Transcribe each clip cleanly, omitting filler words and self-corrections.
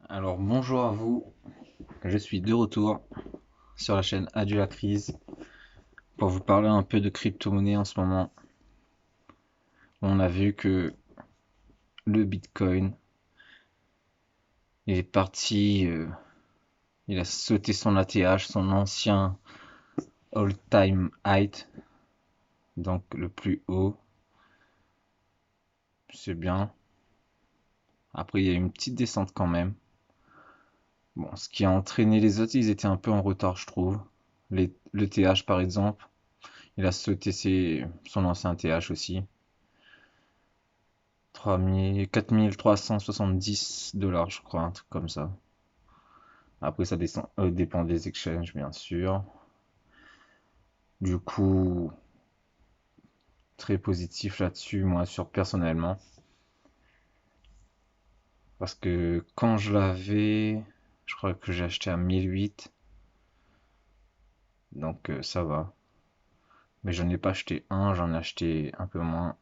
Alors bonjour à vous, je suis de retour sur la chaîne Adieu la crise pour vous parler un peu de crypto-monnaie en ce moment. On a vu que le Bitcoin est parti, il a sauté son ATH, son ancien all-time high, donc le plus haut, c'est bien. Après il y a eu une petite descente quand même. Bon, ce qui a entraîné les autres, ils étaient un peu en retard je trouve. Le TH par exemple, il a sauté son ancien TH aussi. 4370 $, je crois, un truc comme ça. Après, ça dépend des exchanges, bien sûr. Du coup, très positif là-dessus, moi, personnellement. Parce que quand je l'avais, je crois que j'ai acheté à 1008. Donc, ça va. Mais j'en ai pas acheté un, j'en ai acheté un peu moins.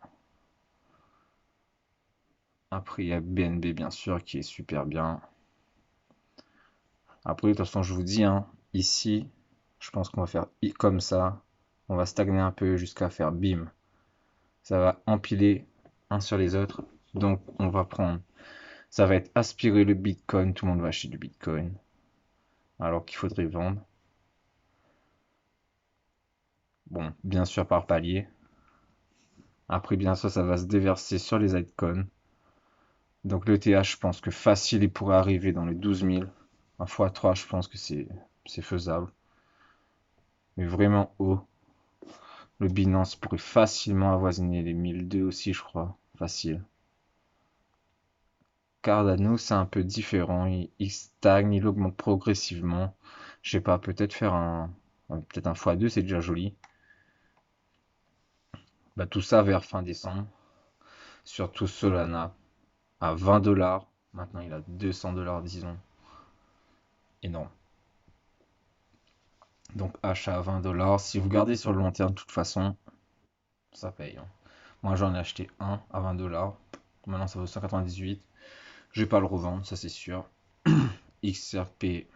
Après, il y a BNB, bien sûr, qui est super bien. Après, de toute façon, je vous dis, hein, ici, je pense qu'on va faire comme ça. On va stagner un peu jusqu'à faire bim. Ça va empiler un sur les autres. Donc on va prendre, ça va être aspirer le Bitcoin, tout le monde va acheter du Bitcoin, alors qu'il faudrait vendre. Bon, bien sûr par palier. Après, bien sûr, ça va se déverser sur les altcoins. Donc le TH, je pense que facile, il pourrait arriver dans les 12 000. Un x3, je pense que c'est faisable. Mais vraiment haut. Le Binance pourrait facilement avoisiner les 1002 aussi, je crois. Facile. Cardano, c'est un peu différent. Il stagne, il augmente progressivement. Je sais pas, peut-être un x2, c'est déjà joli. Bah, tout ça vers fin décembre. Surtout Solana à 20 $. Maintenant, il a 200 $, disons. Énorme. Donc, achat à 20 $. Si vous gardez sur le long terme, de toute façon, ça paye, hein. Moi, j'en ai acheté un à 20 $. Maintenant, ça vaut 198. Je vais pas le revendre, ça c'est sûr. XRP,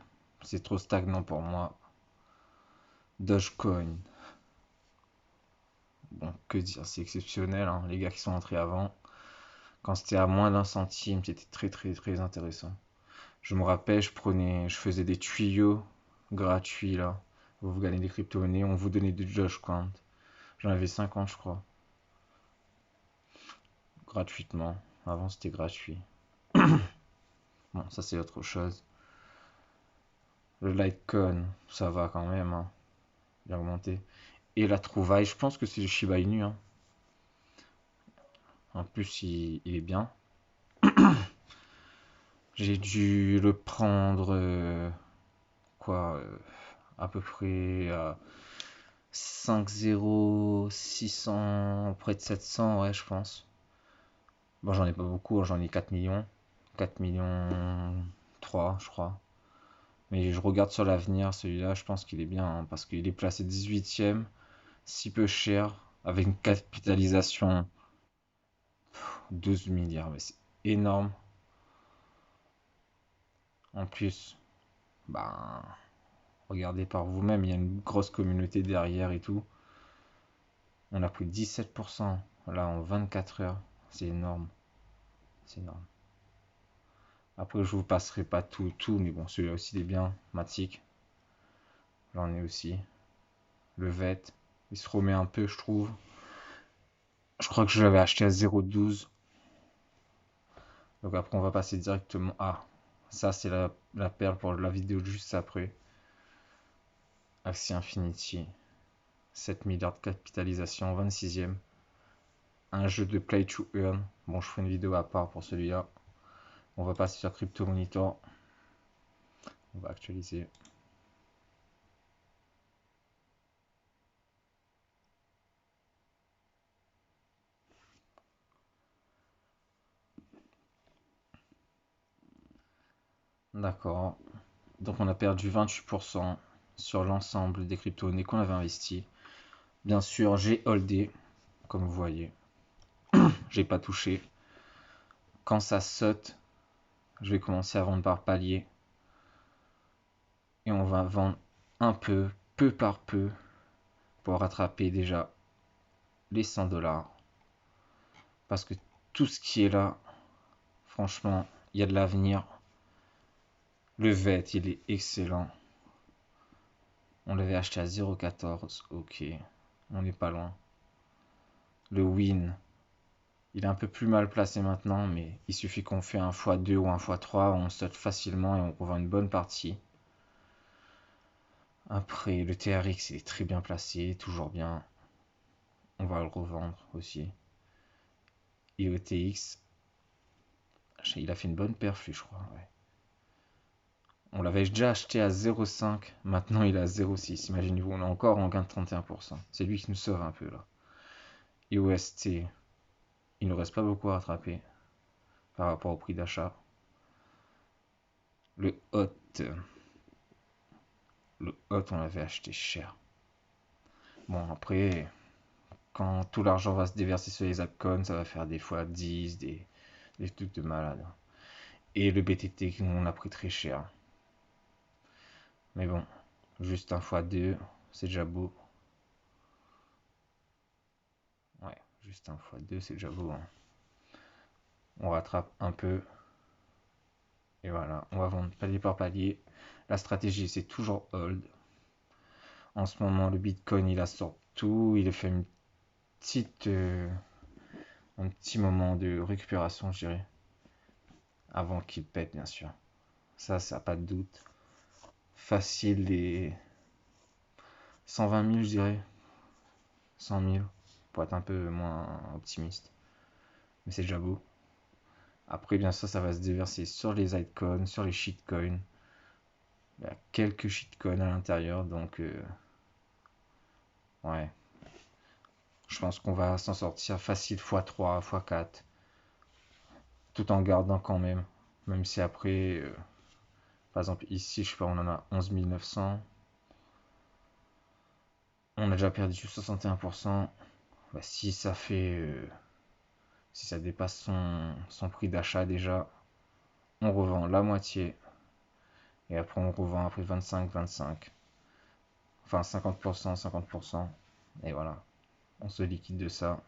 c'est trop stagnant pour moi. Dogecoin, bon, que dire, c'est exceptionnel, hein. Les gars qui sont entrés avant, quand c'était à moins d'un centime, c'était très très très intéressant. Je me rappelle, je faisais des tuyaux gratuits là. Vous gagnez des crypto-monnaies, on vous donnait du Dogecoin. J'en avais 50, je crois, gratuitement. Avant, c'était gratuit. Bon, ça c'est autre chose. Le Litecoin, ça va quand même, hein. Il a augmenté. Et la trouvaille, je pense que c'est le Shiba Inu, hein. En plus, il est bien. J'ai dû le prendre, quoi, à peu près à 5 0 600, près de 700, ouais, je pense. Bon, j'en ai pas beaucoup, hein, j'en ai 4 millions. 4 millions 3, je crois. Mais je regarde sur l'avenir, celui-là, je pense qu'il est bien, hein, parce qu'il est placé 18ème, si peu cher, avec une capitalisation 12 milliards, mais c'est énorme. En plus, ben, regardez par vous-même, il y a une grosse communauté derrière et tout. On a pris 17% là en 24 heures. C'est énorme. C'est énorme. Après, je vous passerai pas tout, mais bon, celui-là aussi il est bien. Matic, j'en ai aussi. Le VET, il se remet un peu, je trouve. Je crois que je l'avais acheté à 0,12. Donc après, on va passer directement. Ah, ça, c'est la perle pour la vidéo juste après. Axie Infinity, 7 milliards de capitalisation, 26ème. Un jeu de play to earn. Bon, je ferai une vidéo à part pour celui-là. On va passer sur Crypto Monitor. On va actualiser. D'accord. Donc on a perdu 28% sur l'ensemble des crypto-monnaies qu'on avait investi. Bien sûr, j'ai holdé, comme vous voyez. J'ai pas touché. Quand ça saute, Je vais commencer à vendre par palier. Et on va vendre un peu par peu, pour rattraper déjà les 100 $. Parce que tout ce qui est là, franchement, il y a de l'avenir. Le VET, il est excellent. On l'avait acheté à 0,14. Ok, on n'est pas loin. Le win, il est un peu plus mal placé maintenant, mais il suffit qu'on fait un x2 ou un x3, on saute facilement et on revend une bonne partie. Après, le TRX, il est très bien placé, toujours bien. On va le revendre aussi. Et le TX, il a fait une bonne perf, lui, je crois. Ouais. On l'avait déjà acheté à 0,5, maintenant il est à 0,6. Imaginez-vous, on est encore en gain de 31%. C'est lui qui nous sauve un peu là. Et OST, il ne reste pas beaucoup à rattraper par rapport au prix d'achat. Le hot, on l'avait acheté cher. Bon, après, quand tout l'argent va se déverser sur les altcoins, ça va faire des fois 10, des trucs de malade. Et le BTT, on a pris très cher. Mais bon, juste un x2, c'est déjà beau. Ouais, juste un x2, c'est déjà beau. Hein. On rattrape un peu. Et voilà, on va vendre palier par palier. La stratégie, c'est toujours hold. En ce moment, le Bitcoin, il a sorti tout. Il a fait un petit moment de récupération, je dirais. Avant qu'il pète, bien sûr. Ça n'a pas de doute. Facile les 120 000, je dirais. 100 000, pour être un peu moins optimiste. Mais c'est déjà beau. Après, bien sûr, ça va se déverser sur les altcoins, sur les shitcoins. Il y a quelques shitcoins à l'intérieur, donc ouais. Je pense qu'on va s'en sortir facile x3, x4, tout en gardant quand même si après, par exemple ici, je sais pas, on en a 11 900, on a déjà perdu 61%, bah, si ça fait, si ça dépasse son prix d'achat déjà, on revend la moitié, et après on revend après 25, enfin 50%, 50%, et voilà, on se liquide de ça,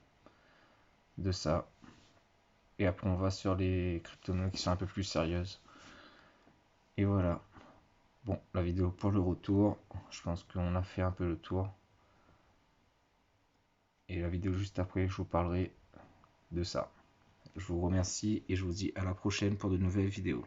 et après on va sur les crypto-monnaies qui sont un peu plus sérieuses, et voilà. Bon, la vidéo pour le retour, je pense qu'on a fait un peu le tour. Et la vidéo juste après, je vous parlerai de ça. Je vous remercie et je vous dis à la prochaine pour de nouvelles vidéos.